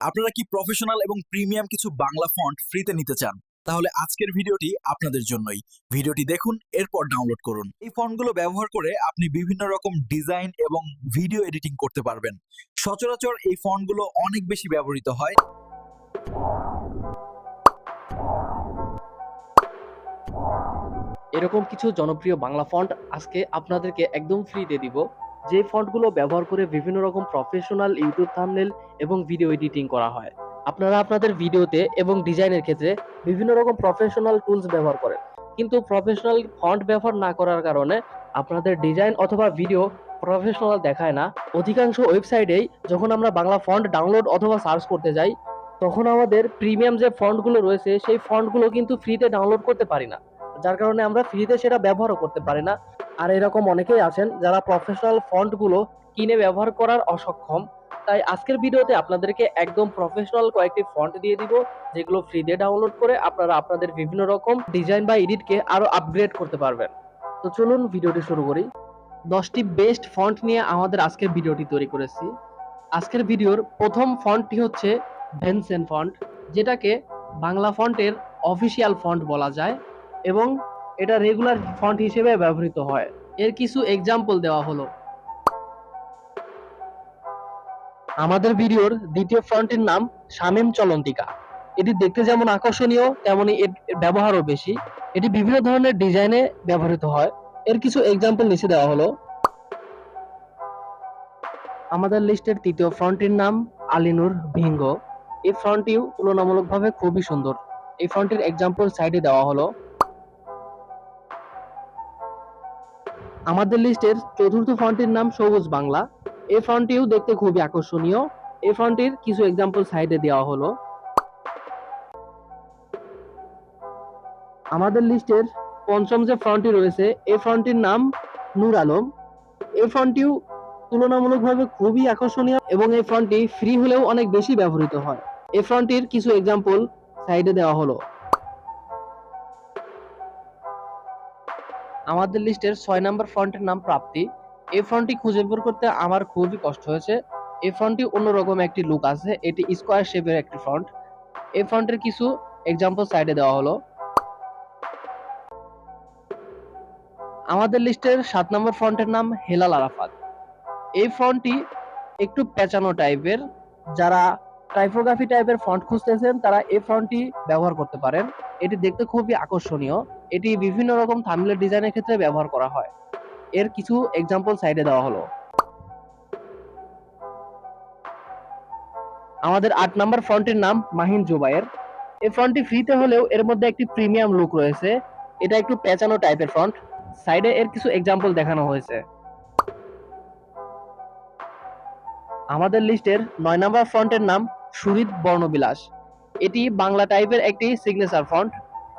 আপনারা কি প্রফেশনাল এবং প্রিমিয়াম কিছু বাংলা ফন্ট ফ্রিতে নিতে চান? তাহলে আজকের ভিডিওটি আপনাদের জন্যই। ভিডিওটি দেখুন, এরপর ডাউনলোড করুন। এই ফন্টগুলো ব্যবহার করে আপনি বিভিন্ন রকম ডিজাইন এবং ভিডিও এডিটিং করতে পারবেন। সচরাচর এই ফন্টগুলো অনেক বেশি ব্যবহৃত হয়। এরকম কিছু জনপ্রিয় বাংলা ফন্ট আজকে আপনাদেরকে একদম ফ্রিতে দিব, যে ফন্টগুলো ব্যবহার করে বিভিন্ন রকম প্রফেশনাল ইউটিউব থাম্বনেল এবং ভিডিও এডিটিং করা হয়। আপনারা আপনাদের ভিডিওতে এবং ডিজাইনের ক্ষেত্রে বিভিন্ন রকম প্রফেশনাল টুলস ব্যবহার করেন, কিন্তু প্রফেশনাল ফন্ট ব্যবহার না করার কারণে আপনাদের ডিজাইন অথবা ভিডিও প্রফেশনাল দেখায় না। অধিকাংশ ওয়েবসাইটেই যখন আমরা বাংলা ফন্ট ডাউনলোড অথবা সার্চ করতে যাই, তখন আমাদের প্রিমিয়াম যে ফন্টগুলো রয়েছে সেই ফন্টগুলো কিন্তু ফ্রিতে ডাউনলোড করতে পারি না, যার কারণে আমরা ফ্রিতে সেটা ব্যবহারও করতে পারি না। আর এরকম অনেকেই আছেন যারা প্রফেশনাল ফন্টগুলো কিনে ব্যবহার করার অসক্ষম। তাই আজকের ভিডিওতে আপনাদেরকে একদম প্রফেশনাল কয়েকটি ফন্ট দিয়ে দিব, যেগুলো ফ্রিতে ডাউনলোড করে আপনারা আপনাদের বিভিন্ন রকম ডিজাইন বা এডিটকে আরো আপগ্রেড করতে পারবেন। তো চলুন ভিডিওটি শুরু করি। 10টি বেস্ট ফন্ট নিয়ে আমাদের আজকের ভিডিওটি তৈরি করেছি। আজকের ভিডিওর প্রথম ফন্টটি হচ্ছে ভেনসেন ফন্ট, যেটাকে বাংলা ফন্টের অফিসিয়াল ফন্ট বলা যায় এবং এটা রেগুলার ফন্ট হিসেবে ব্যবহৃত হয়। এর কিছু এক্সাম্পল দেওয়া হলো। আমাদের ভিডিওর দ্বিতীয় ফন্টের নাম শামীম চলন্তিকা। এটি দেখতে যেমন আকর্ষণীয়, তেমনি এর ব্যবহারও বেশি। এটি বিভিন্ন ধরনের ডিজাইনে ব্যবহৃত হয়। এর কিছু এক্সাম্পল নিচে দেওয়া হলো। আমাদের লিস্টের তৃতীয় ফন্টটির নাম আলিনুর ভিঙ্গ। এই ফন্টটিও তুলনামূলকভাবে খুবই সুন্দর। এই ফন্টের এক্সাম্পল সাইডে দেওয়া হলো। আমাদের লিস্টের চতুর্থ ফন্টটির নাম সবুজ বাংলা। এই ফন্টটিও দেখতে খুবই আকর্ষণীয়। এই ফন্টটির কিছু এক্সাম্পল সাইডে দেওয়া হলো। আমাদের লিস্টের পঞ্চম যে ফন্টটি রয়েছে, এই ফন্টটির নাম নূর আলম। এই ফন্টটিও তুলনামূলকভাবে খুবই আকর্ষণীয় এবং এই ফন্টটি ফ্রি হলেও অনেক বেশি ব্যবহৃত হয়। এই ফন্টটির কিছু এক্সাম্পল সাইডে দেওয়া হলো। আমাদের লিস্টের 6 নম্বর ফন্টের নাম প্রাপ্তি। এই ফন্টটি খুঁজে বের করতে আমার খুবই কষ্ট হয়েছে। এই ফন্টটি অন্যরকম একটি লুক আছে। এটি স্কোয়ার শেপের একটি ফন্ট। এই ফন্টের কিছু এক্সাম্পল সাইডে দেওয়া হলো। আমাদের লিস্টের 7 নম্বর ফন্টের নাম হেলাল আরাফাত। এই ফন্টটি একটু পেঁচানো টাইপের। যারা টাইপোগ্রাফি টাইপের ফন্ট খুঁজতেছেন তারা এই ফন্টটি ব্যবহার করতে পারেন। এটি দেখতে খুবই আকর্ষণীয়। এটি বিভিন্ন রকম থাম্বনেল ডিজাইনের ক্ষেত্রে ব্যবহার করা হয়। এর কিছু এক্সাম্পল সাইডে দেওয়া হলো। আমাদের 8 নম্বর ফন্টের নাম মাহিন জুবায়ের। এই ফন্টটি ফ্রিতে হলেও এর মধ্যে একটি প্রিমিয়াম লুক রয়েছে। এটা একটু পেঁচানো টাইপের ফন্ট। সাইডে এর কিছু এক্সাম্পল দেখানো হয়েছে। আমাদের লিস্টের 9 নম্বর ফন্টের নাম সুরিত বর্ণবিলাস। এটি বাংলা টাইপের একটি সিগনেচার ফন্ট।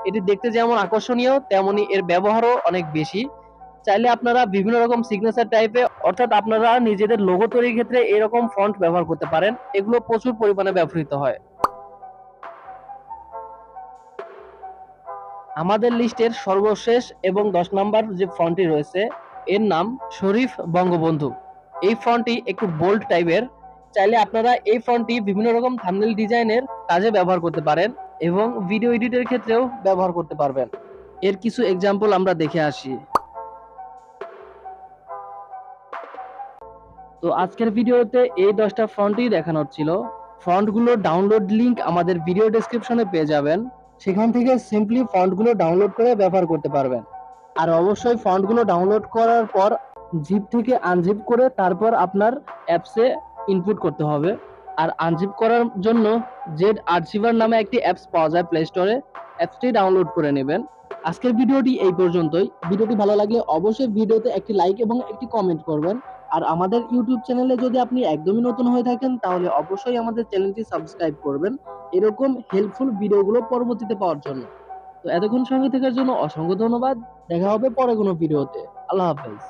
এটি দেখতে যেমন আকর্ষণীয়, তেমনি এর ব্যবহারও অনেক বেশি। চাইলে আপনারা বিভিন্ন রকম সিগনেচার টাইপে, অর্থাৎ আপনারা নিজেদের লোগো তৈরির ক্ষেত্রে এরকম ফন্ট ব্যবহার করতে পারেন। এগুলো প্রচুর পরিমাণে ব্যবহৃত হয়। আমাদের লিস্টের সর্বশেষ এবং 10 নম্বর যে ফন্টটি রয়েছে, এর নাম শরীফ বঙ্গবন্ধু। এই ফন্টটি একটু বোল্ড টাইপের। চাইলে আপনারা এই ফন্টটি বিভিন্ন রকম থাম্বনেল ডিজাইনের কাজে ব্যবহার করতে পারেন এবং ভিডিও এডিটের ক্ষেত্রেও ব্যবহার করতে পারবেন। এর কিছু এক্সাম্পল আমরা দেখে আসি। তো আজকের ভিডিওতে এই 10টা ফন্টই দেখানোর ছিল। ফন্টগুলোর ডাউনলোড লিংক আমাদের ভিডিও ডেসক্রিপশনে পেয়ে যাবেন। সেখান থেকে সিম্পলি ফন্টগুলো ডাউনলোড করে ব্যবহার করতে পারবেন। আর অবশ্যই ফন্টগুলো ডাউনলোড করার পর জিপ থেকে আনজিপ করে তারপর আপনার অ্যাপসে ইনপুট করতে হবে। আর আনজিপ করার জন্য জেড আর্চিভার নামে একটি অ্যাপস পাওয়া যায় প্লে স্টোরে। অ্যাপসটি ডাউনলোড করে নেবেন। আজকের ভিডিওটি এই পর্যন্তই। ভিডিওটি ভালো লাগলে অবশ্যই ভিডিওতে একটি লাইক এবং একটি কমেন্ট করবেন। আর আমাদের ইউটিউব চ্যানেলে যদি আপনি একদমই নতুন হয়ে থাকেন, তাহলে অবশ্যই আমাদের চ্যানেলটি সাবস্ক্রাইব করবেন এরকম হেল্পফুল ভিডিওগুলো পরবর্তীতে পাওয়ার জন্য। তো এতক্ষণ সঙ্গে থাকার জন্য অসংখ্য ধন্যবাদ। দেখা হবে পরে কোনো ভিডিওতে। আল্লাহ হাফেজ।